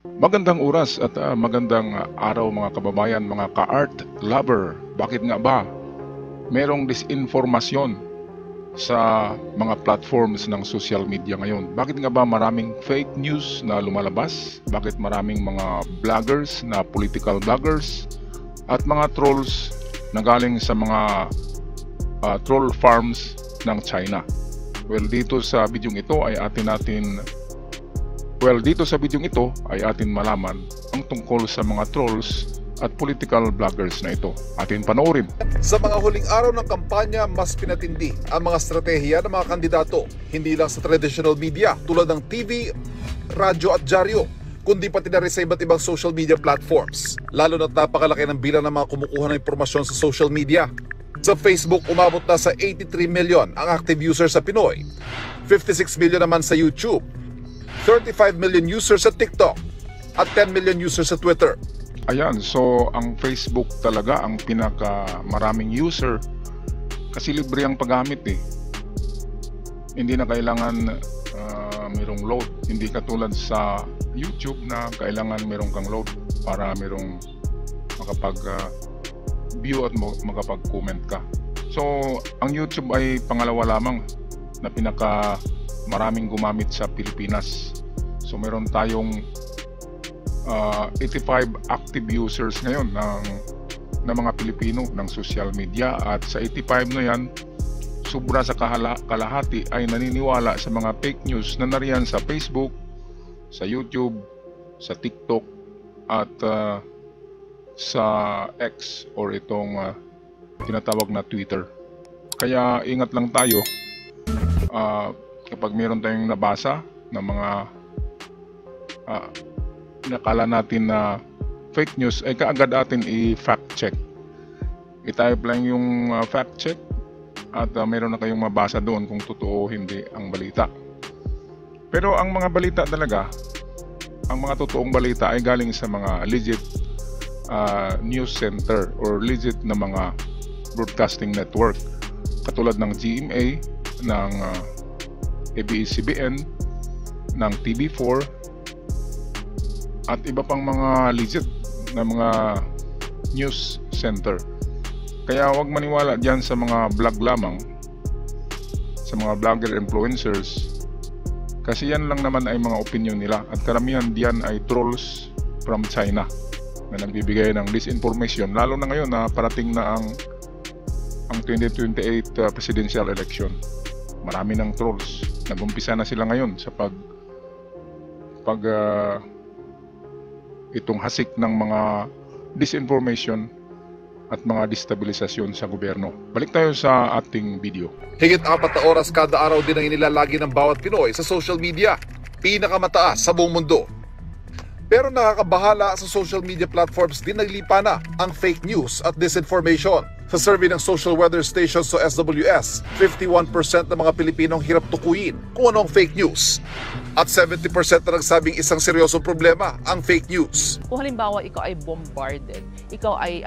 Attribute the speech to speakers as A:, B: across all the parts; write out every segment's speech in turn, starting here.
A: Magandang oras at magandang araw mga kababayan, mga ka-art lover. Bakit nga ba merong disinformasyon sa mga platforms ng social media ngayon? Bakit nga ba maraming fake news na lumalabas? Bakit maraming mga vloggers na political vloggers at mga trolls na galing sa mga troll farms ng China? Dito sa bidyong ito ay atin malaman ang tungkol sa mga trolls at political vloggers na ito. Atin panoorin.
B: Sa mga huling araw ng kampanya, mas pinatindi ang mga estratehiya ng mga kandidato, hindi lang sa traditional media tulad ng TV, radyo at dyaryo, kundi pati na rin sa iba't ibang social media platforms. Lalo na't napakalaki ng bilang ng mga kumukuha ng impormasyon sa social media. Sa Facebook, umabot na sa 83 million ang active users sa Pinoy, 56 million naman sa YouTube, 35 million users sa TikTok, at 10 million users sa Twitter.
A: Ayan, so ang Facebook talaga ang pinaka-maraming user kasi libre ang paggamit eh. Hindi na kailangan mayroong load. Hindi katulad sa YouTube na kailangan mayroong kang load para mayroong makapag-view at makapag-comment ka. So, ang YouTube ay pangalawa lamang na pinaka-maraming gumamit sa Pilipinas. So, meron tayong 85 active users ngayon ng mga Pilipino ng social media, at sa 85 na yan, sobra sa kalahati ay naniniwala sa mga fake news na nariyan sa Facebook, sa YouTube, sa TikTok at sa X or itong tinatawag na Twitter. Kaya ingat lang tayo kapag meron tayong nabasa na mga nakala natin na fake news, ay kaagad natin i-fact check. I-type lang yung fact check at meron na kayong mabasa doon kung totoo o hindi ang balita. Pero ang mga balita talaga, ang mga totoong balita ay galing sa mga legit news center or legit na mga broadcasting network katulad ng GMA, ng ABS-CBN, ng TV4 at iba pang mga legit na mga news center. Kaya huwag maniwala diyan sa mga vlog lamang, sa mga vlogger influencers, kasi yan lang naman ay mga opinion nila at karamihan diyan ay trolls from China na nagbibigay ng disinformation, lalo na ngayon na parating na ang 2028 presidential election. Marami ng trolls. Nag-umpisa na sila ngayon sa itong hasik ng mga disinformation at mga destabilisasyon sa gobyerno. Balik tayo sa ating video.
B: Higit 4 na oras kada araw din ang inilalagi ng bawat Pinoy sa social media, pinakamataas sa buong mundo. Pero nakakabahala sa social media platforms din naglipa na ang fake news at disinformation. Sa survey ng social weather stations o SWS, 51% ng mga Pilipinong hirap tukuyin kung ano ang fake news. At 70% na nagsabing isang seryosong problema ang fake news.
C: Kung halimbawa ikaw ay bombarded, ikaw ay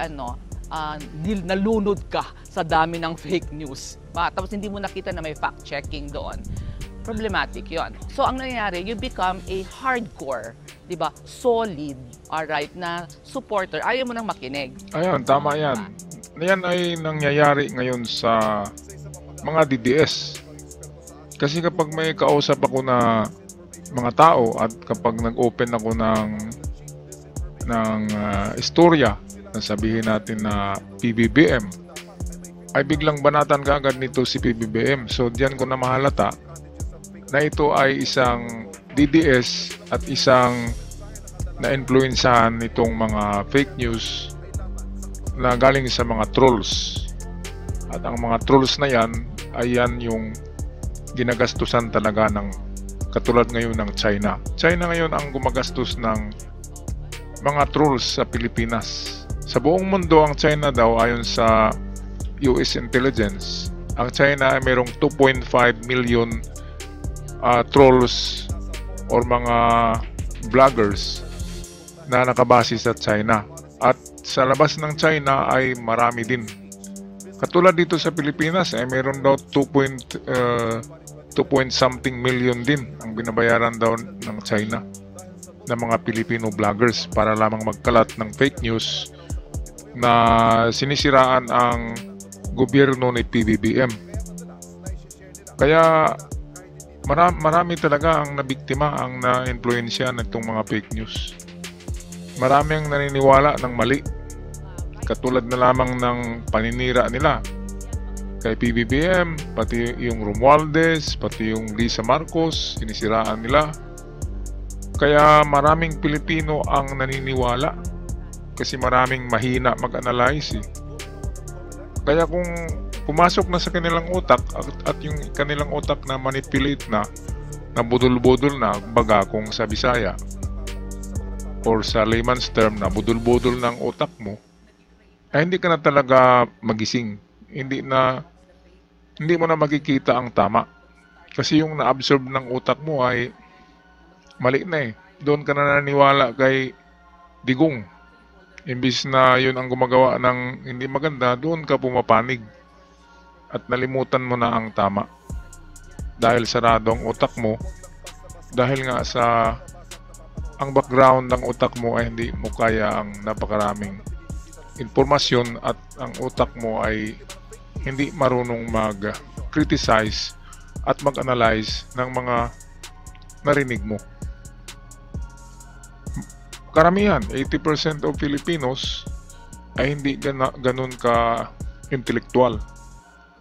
C: nalunod ka sa dami ng fake news, tapos hindi mo nakita na may fact-checking doon, problematic yon. So ang nangyayari, you become a hardcore, di ba, solid, alright, na supporter. Ayaw mo nang makinig.
A: Ayan, tama yan. Yan ay nangyayari ngayon sa mga DDS. Kasi kapag may kausap ako na mga tao at kapag nag-open ako ng istorya na sabihin natin na PBBM, ay biglang banatan ka agad nito si PBBM. So diyan ko na mahalata na ito ay isang DDS at isang na-influensahan nitong mga fake news na galing sa mga trolls. At ang mga trolls na yan ay yan yung ginagastusan talaga ng katulad ngayon ng China. China ngayon ang gumagastos ng mga trolls sa Pilipinas. Sa buong mundo ang China daw, ayon sa US Intelligence, ang China ay mayroong 2.5 million trolls or mga vloggers na nakabase sa China. At sa labas ng China ay marami din. Katulad dito sa Pilipinas ay mayroon daw 2 point something million din ang binabayaran daw ng China. ng mga Filipino vloggers para lamang magkalat ng fake news na sinisiraan ang gobyerno ni PBBM. Kaya marami talaga ang nabiktima, ang na-influensya nitong mga fake news. Marami ang naniniwala ng mali, katulad na lamang ng paninira nila kay PBBM, pati yung Romualdez, pati yung Lisa Marcos, sinisiraan nila. Kaya maraming Pilipino ang naniniwala kasi maraming mahina mag-analyze. Kaya kung pumasok na sa kanilang utak at yung kanilang utak na manipulate na budol-budol na, baga kung sa Bisaya or sa layman's term na budol-budol ng utak mo, ay hindi ka na talaga magising. Hindi mo na makikita ang tama. Kasi yung na-absorb ng utak mo ay mali na eh. Doon ka na naniwala kay digong. Imbis na yun ang gumagawa ng hindi maganda, doon ka pumapanig. At nalimutan mo na ang tama. Dahil sarado ang utak mo, dahil nga sa ang background ng utak mo ay hindi mo kaya ang napakaraming informasyon at ang utak mo ay hindi marunong mag-criticize at mag-analyze ng mga narinig mo. Karamihan, 80% of Filipinos ay hindi ganun ka-intellectual.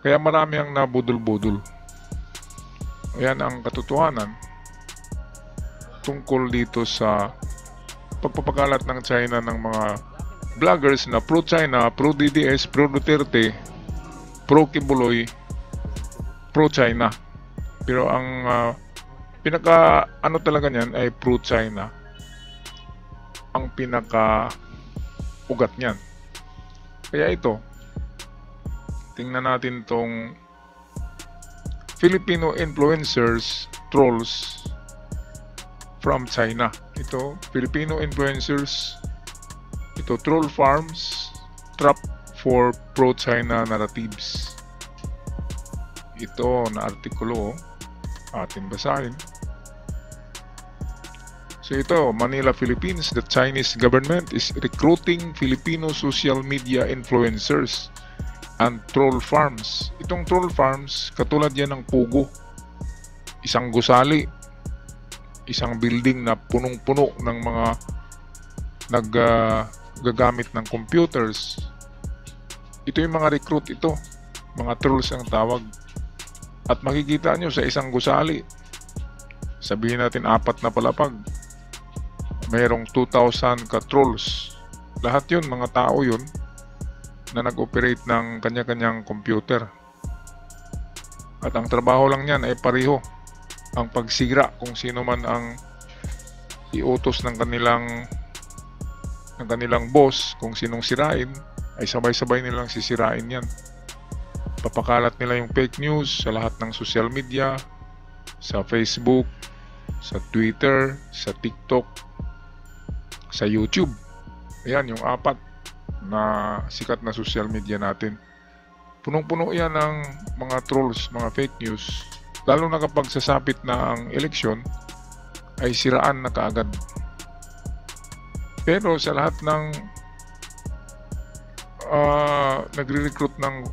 A: Kaya marami ang nabudol-budol. Ayan ang katotohanan tungkol dito sa pagpapakalat ng China ng mga vloggers na pro-China, pro-DDS, pro-Duterte, pro-Kibuloy, pro-China. Pero ang pinaka talaga niyan ay pro-China. Ang pinaka ugat niyan. Kaya ito, tingnan natin tong Filipino influencers, trolls from China. Ito, Filipino influencers, ito, troll farms, trap for pro-China narratives. Ito na artikulo, atin basahin. So ito, Manila, Philippines, the Chinese government is recruiting Filipino social media influencers and troll farms. Itong troll farms, katulad yan ng Pugo. Isang gusali, isang building na punong-puno ng mga naggagamit ng computers. Ito yung mga recruit ito, mga trolls ang tawag. At makikita nyo sa isang gusali, sabihin natin 4 na palapag, mayroong 2,000 ka-trolls. Lahat yun, mga tao yun, na nag-operate ng kanya-kanyang computer. At ang trabaho lang niyan ay pareho. Ang pagsira kung sino man ang iutos ng kanilang boss, kung sinong sirain, ay sabay-sabay nilang sisirain yan. Papakalat nila yung fake news sa lahat ng social media, sa Facebook, sa Twitter, sa TikTok, sa YouTube. Ayan yung 4 na sikat na social media natin. Punong-puno yan ng mga trolls, mga fake news. Lalo na kapag sasapit na ang eleksyon, ay siraan na kaagad. Pero sa lahat ng nagre-recruit ng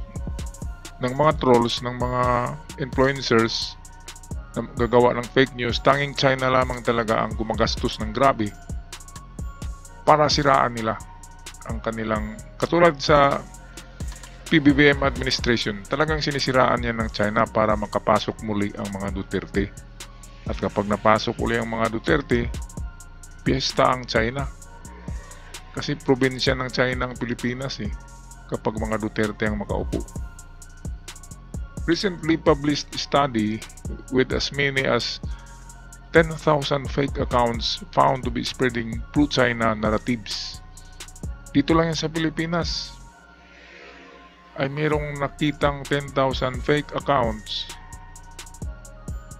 A: mga trolls, ng mga influencers na gagawa ng fake news, tanging China lamang talaga ang gumagastos ng grabe para siraan nila ang kanilang, katulad sa PBBM administration, talagang sinisiraan yan ng China para makapasok muli ang mga Duterte. At kapag napasok uli ang mga Duterte, piyesta ang China. Kasi probinsya ng China ang Pilipinas kapag mga Duterte ang makaupo. Recently published study with as many as 10,000 fake accounts found to be spreading pro-China narratives. Dito lang yan sa Pilipinas ay mayroong nakitang 10,000 fake accounts.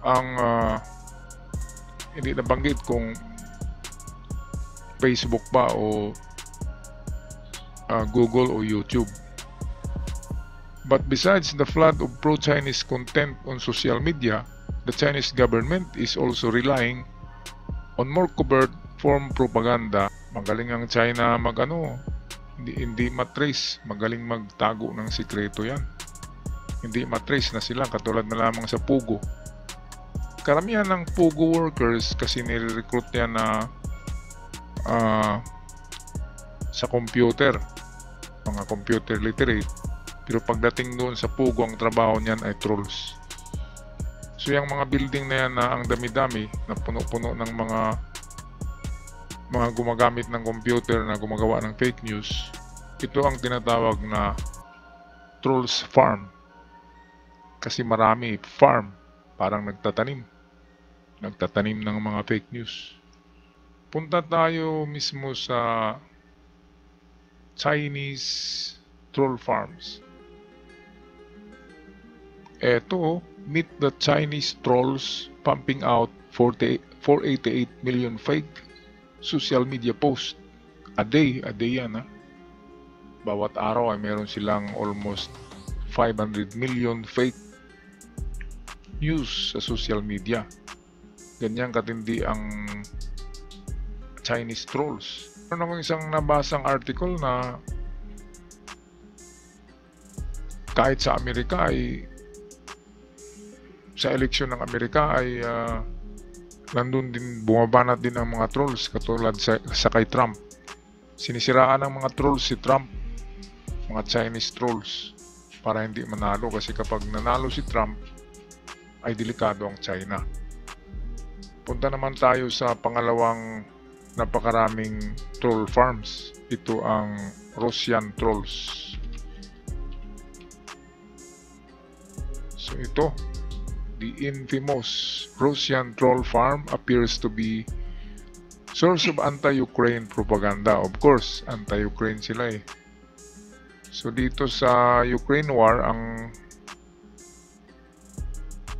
A: Ang hindi nabanggit kung Facebook ba o Google o YouTube. But besides the flood of pro-Chinese content on social media, the Chinese government is also relying on more covert platform propaganda. Magaling ang China hindi matrace, magaling magtago ng sikreto yan. Hindi matrace na sila, katulad na lamang sa Pugo. Karamihan ng Pugo workers kasi nire-recruit yan na sa computer, mga computer literate. Pero pagdating doon sa Pugo, ang trabaho niyan ay trolls. So yung mga building na yan na ang dami-dami, na puno-puno ng mga gumagamit ng computer na gumagawa ng fake news, ito ang tinatawag na trolls farm. Kasi marami farm, parang nagtatanim ng mga fake news. Punta tayo mismo sa Chinese troll farms. Eto, meet the Chinese trolls pumping out 488 million fake social media posts a day yan ha. Bawat araw ay meron silang almost 500 million fake news sa social media. Ganyan katindi ang Chinese trolls. Meron akong isang nabasang article na kahit sa Amerika ay sa eleksyon ng Amerika ay nandun din, bumabanat din ang mga trolls katulad sa kay Trump. Sinisiraan ng mga trolls si Trump, mga Chinese trolls, para hindi manalo, kasi kapag nanalo si Trump ay delikado ang China. Punta naman tayo sa pangalawang napakaraming troll farms. Ito ang Russian trolls. So ito, the infamous Russian troll farm appears to be source of anti-Ukraine propaganda. Of course, anti-Ukraine sila eh. So dito sa Ukraine war, ang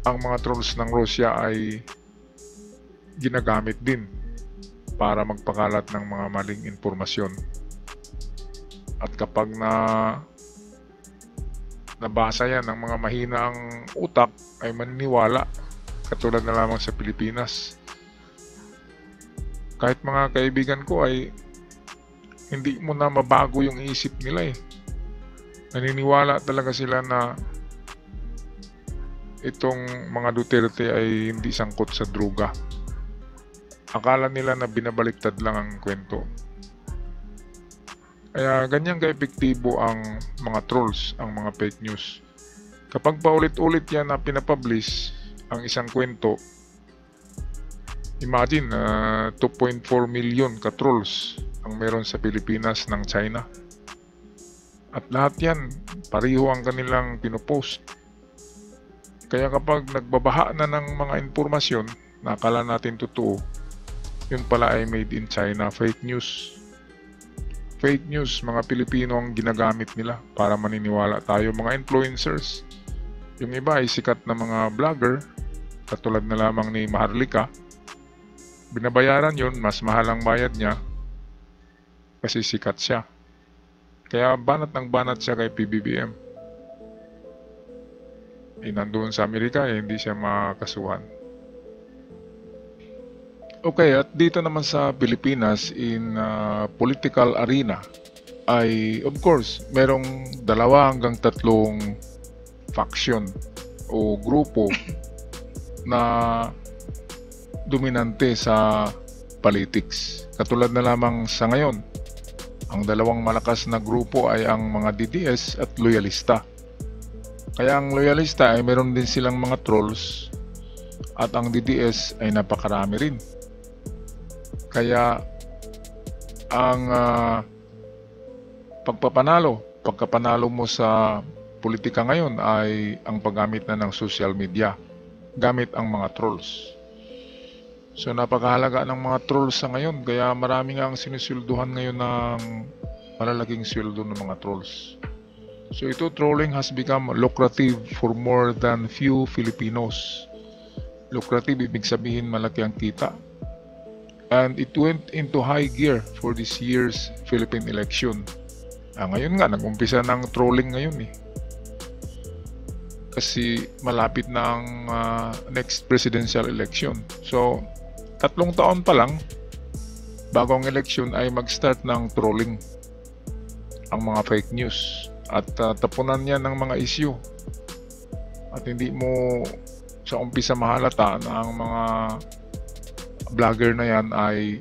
A: mga trolls ng Russia ay ginagamit din para magpakalat ng mga maling impormasyon. At kapag nabasa yan ng mga mahinaang utak, ay maniniwala, katulad na lamang sa Pilipinas. Kahit mga kaibigan ko ay hindi mo na mabago yung isip nila eh. Naniniwala talaga sila na itong mga Duterte ay hindi sangkot sa droga. Akala nila na binabaliktad lang ang kwento. Kaya ganyan ka-epektibo ang mga trolls, ang mga fake news. Kapag paulit-ulit yan na pinapublish ang isang kwento, imagine 2.4 million ka-trolls ang meron sa Pilipinas ng China. At lahat yan, pariho ang kanilang pinopost. Kaya kapag nagbabaha na ng mga impormasyon na akala natin totoo, yun pala ay made in China, fake news. Fake news, mga Pilipino ang ginagamit nila para maniniwala tayo, mga influencers. Yung iba ay sikat na mga vlogger, katulad na lamang ni Maharlika. Binabayaran yun, mas mahal ang bayad niya kasi sikat siya. Kaya banat ng banat siya kay PBBM. Nandun sa Amerika hindi siya makasuhan. Okay, at dito naman sa Pilipinas, in political arena, ay of course merong 2 hanggang 3 faction o grupo na dominante sa politics. Katulad na lamang sa ngayon, ang 2 malakas na grupo ay ang mga DDS at loyalista. Kaya ang loyalista ay meron din silang mga trolls, at ang DDS ay napakarami rin. Kaya ang pagkapanalo mo sa politika ngayon ay ang paggamit na ng social media, gamit ang mga trolls. So napakahalaga ng mga trolls sa ngayon, kaya marami nga ang sinusulduhan ngayon ng malalaking sweldo ng mga trolls. So ito, trolling has become lucrative for more than few Filipinos. Lucrative, ibig sabihin malaki ang kita. And it went into high gear for this year's Philippine election. Ngayon nga, nag-umpisa ng trolling ngayon eh. Kasi malapit na ang next presidential election. So, 3 taon pa lang, bago ang election ay mag-start ng trolling ang mga fake news at tapunan yan ng mga issue. At hindi mo sa umpisa mahalata na ang mga vlogger na yan ay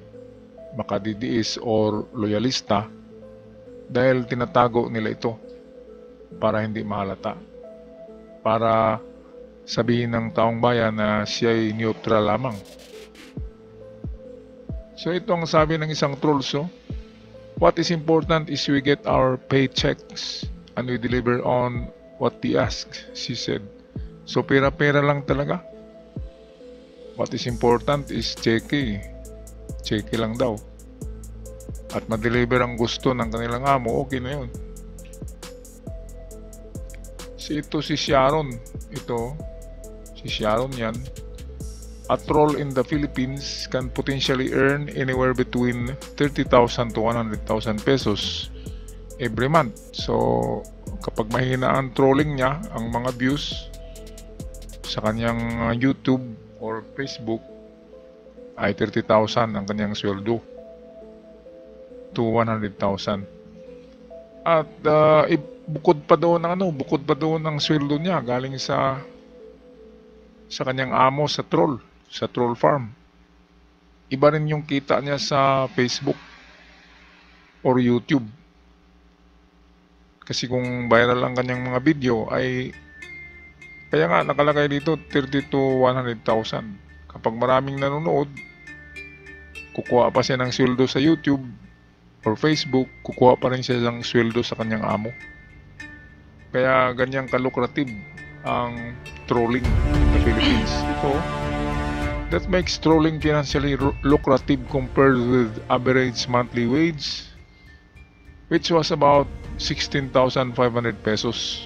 A: makadidiis or loyalista dahil tinatago nila ito para hindi mahalata. Para sabihin ng taong bayan na siya ay neutral lamang. So ito ang sabi ng isang trolls. What is important is we get our paychecks and we deliver on what they ask, she said. So pera-pera lang talaga. What is important is cheque. Cheque lang daw. At ma-deliver ang gusto ng kanilang amo, okay na yun. Si Sharon. Si Sharon yan. A troll in the Philippines can potentially earn anywhere between 30,000 to 100,000 pesos every month. So, kapag mahina ang trolling niya, ang mga views sa kanyang YouTube or Facebook ay 30,000 ang kanyang sweldo to 100,000. At bukod pa doon ang sweldo niya galing sa kanyang amo sa troll farm. Iba rin yung kita niya sa Facebook or YouTube. Kasi kung viral ang kanyang mga video ay kaya nga nakalagay dito 30 to 100,000. Kapag maraming nanonood, kukuha pa siya ng sweldo sa YouTube or Facebook, kukuha pa rin siya ng sweldo sa kanyang amo. Kaya ganyang kalukrative ang trolling in the Philippines. That makes trolling financially lucrative compared with average monthly wage, which was about 16,500 pesos.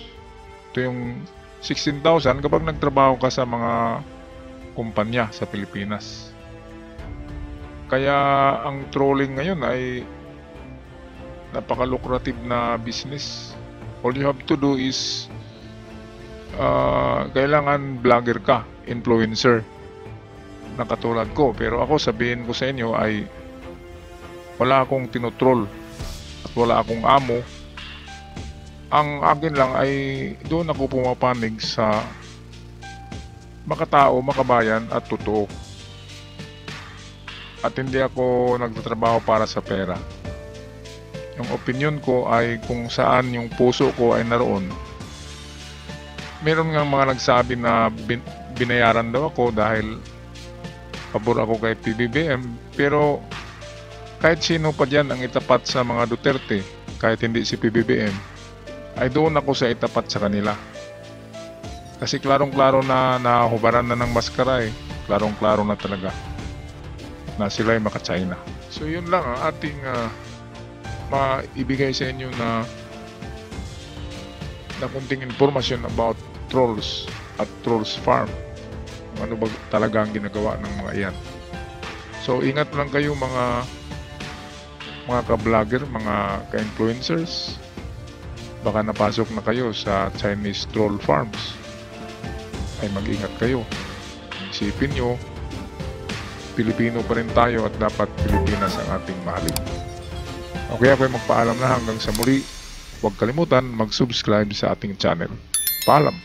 A: Ito yung 16,000 kapag nagtrabaho ka sa mga kumpanya sa Pilipinas. Kaya ang trolling ngayon ay napaka-lucrative na business. All you have to do is kailangan vlogger ka, influencer na katulad ko. Pero ako sabihin ko sa inyo ay wala akong tinotroll at wala akong amo. Ang akin lang ay doon ako pumapanig sa makatao, makabayan at totoo. At hindi ako nagtatrabaho para sa pera. Yung opinion ko ay kung saan yung puso ko ay naroon. Meron nga mga nagsabi na binayaran daw ako dahil pabor ako kay PBBM. Pero kahit sino pa dyan ang itapat sa mga Duterte, kahit hindi si PBBM, ay doon ako sa itapat sa kanila. Kasi klarong-klaro na nahubaran na ng maskara eh. Klarong-klaro na talaga na sila ay maka-China. So yun lang ang ating maibigay sa inyo na kunting informasyon about trolls at trolls farm. Ano ba talaga ang ginagawa ng mga iyan. So ingat lang kayo mga ka-vlogger, mga ka-influencers. Baka napasok na kayo sa Chinese troll farms. Ay mag-ingat kayo. Isipin nyo, Pilipino pa rin tayo at dapat Pilipinas ang ating mahalin. Okay, ako ay magpaalam na hanggang sa muli. Huwag kalimutan mag-subscribe sa ating channel. Paalam!